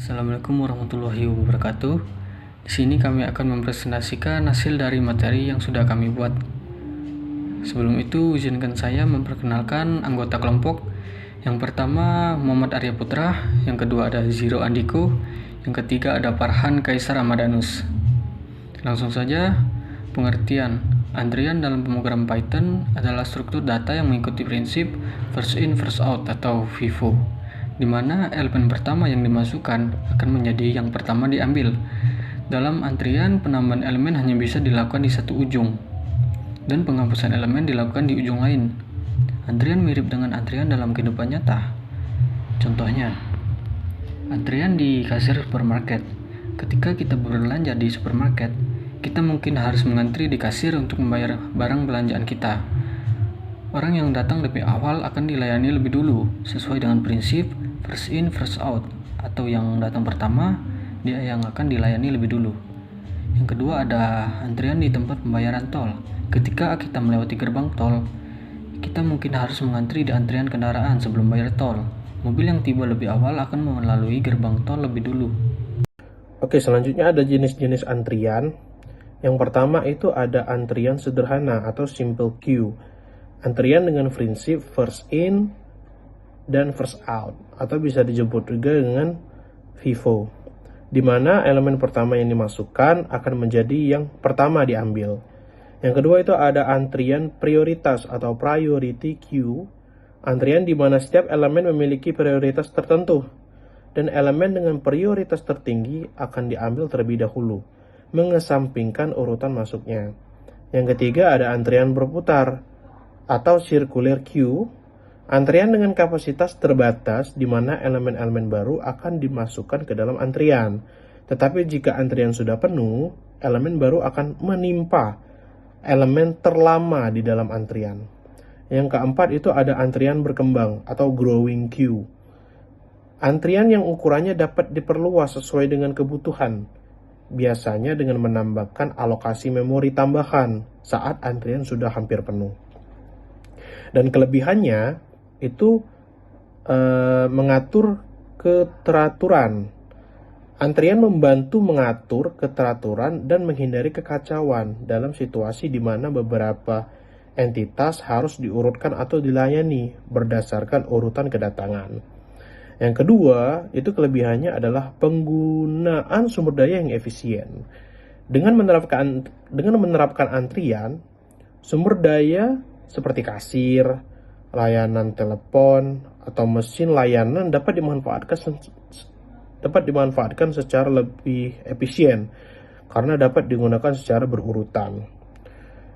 Assalamualaikum warahmatullahi wabarakatuh. Di sini kami akan mempresentasikan hasil dari materi yang sudah kami buat. Sebelum itu, izinkan saya memperkenalkan anggota kelompok. Yang pertama, Muhammad Arya Putra. Yang kedua ada Ziro Andiko. Yang ketiga ada Farhan Kaisar Amadanus. Langsung saja, pengertian. Antrian dalam pemrograman Python adalah struktur data yang mengikuti prinsip first in first out atau FIFO, di mana elemen pertama yang dimasukkan akan menjadi yang pertama diambil. Dalam antrian, penambahan elemen hanya bisa dilakukan di satu ujung, dan penghapusan elemen dilakukan di ujung lain. Antrian mirip dengan antrian dalam kehidupan nyata. Contohnya, antrian di kasir supermarket. Ketika kita berbelanja di supermarket, kita mungkin harus mengantri di kasir untuk membayar barang belanjaan kita. Orang yang datang lebih awal akan dilayani lebih dulu, sesuai dengan prinsip first in first out, atau yang datang pertama, dia yang akan dilayani lebih dulu. Yang kedua ada antrian di tempat pembayaran tol. Ketika kita melewati gerbang tol, kita mungkin harus mengantri di antrian kendaraan sebelum bayar tol. Mobil yang tiba lebih awal akan melalui gerbang tol lebih dulu. Oke, selanjutnya ada jenis-jenis antrian. Yang pertama itu ada antrian sederhana atau simple queue. Antrian dengan prinsip first in dan first out, atau bisa disebut juga dengan FIFO, di mana elemen pertama yang dimasukkan akan menjadi yang pertama diambil. Yang kedua itu ada antrian prioritas atau priority queue. Antrian di mana setiap elemen memiliki prioritas tertentu, dan elemen dengan prioritas tertinggi akan diambil terlebih dahulu, mengesampingkan urutan masuknya. Yang ketiga ada antrian berputar atau circular queue. Antrian dengan kapasitas terbatas di mana elemen-elemen baru akan dimasukkan ke dalam antrian. Tetapi jika antrian sudah penuh, elemen baru akan menimpa elemen terlama di dalam antrian. Yang keempat itu ada antrian berkembang atau growing queue. Antrian yang ukurannya dapat diperluas sesuai dengan kebutuhan, biasanya dengan menambahkan alokasi memori tambahan saat antrian sudah hampir penuh. Dan kelebihannya itu mengatur keteraturan. Antrian membantu mengatur keteraturan dan menghindari kekacauan dalam situasi di mana beberapa entitas harus diurutkan atau dilayani berdasarkan urutan kedatangan. Yang kedua, itu kelebihannya adalah penggunaan sumber daya yang efisien. Dengan menerapkan antrian, sumber daya seperti kasir, layanan telepon, atau mesin layanan dapat dimanfaatkan secara lebih efisien karena dapat digunakan secara berurutan.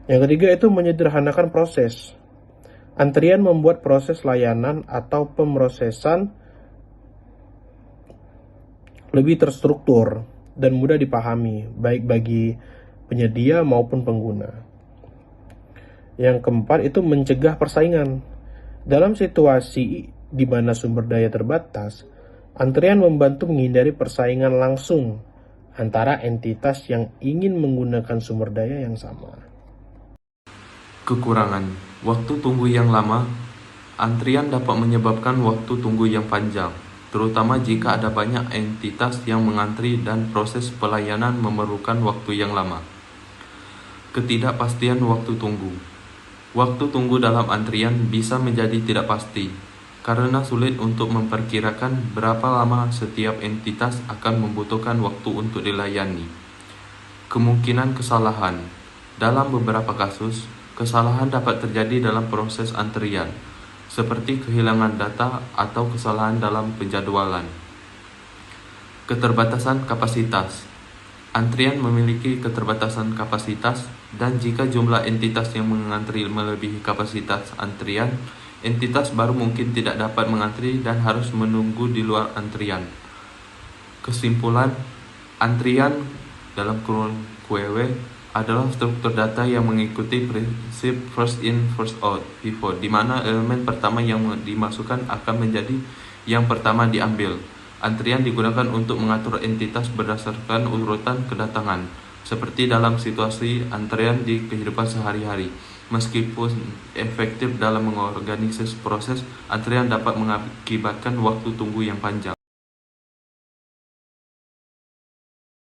Yang ketiga itu menyederhanakan proses. Antrian membuat proses layanan atau pemrosesan lebih terstruktur dan mudah dipahami, baik bagi penyedia maupun pengguna. Yang keempat itu mencegah persaingan. Dalam situasi di mana sumber daya terbatas, antrian membantu menghindari persaingan langsung antara entitas yang ingin menggunakan sumber daya yang sama. Kekurangan waktu tunggu yang lama. Antrian dapat menyebabkan waktu tunggu yang panjang, terutama jika ada banyak entitas yang mengantri dan proses pelayanan memerlukan waktu yang lama. Ketidakpastian waktu tunggu. Waktu tunggu dalam antrian bisa menjadi tidak pasti, karena sulit untuk memperkirakan berapa lama setiap entitas akan membutuhkan waktu untuk dilayani. Kemungkinan kesalahan. Dalam beberapa kasus, kesalahan dapat terjadi dalam proses antrian, seperti kehilangan data atau kesalahan dalam penjadwalan. Keterbatasan kapasitas. Antrian memiliki keterbatasan kapasitas, dan jika jumlah entitas yang mengantri melebihi kapasitas antrian, entitas baru mungkin tidak dapat mengantri dan harus menunggu di luar antrian. Kesimpulan, antrian dalam kurun QW adalah struktur data yang mengikuti prinsip first in first out FIFO, di mana elemen pertama yang dimasukkan akan menjadi yang pertama diambil. Antrian digunakan untuk mengatur entitas berdasarkan urutan kedatangan, seperti dalam situasi antrian di kehidupan sehari-hari. Meskipun efektif dalam mengorganisasi proses, antrian dapat mengakibatkan waktu tunggu yang panjang.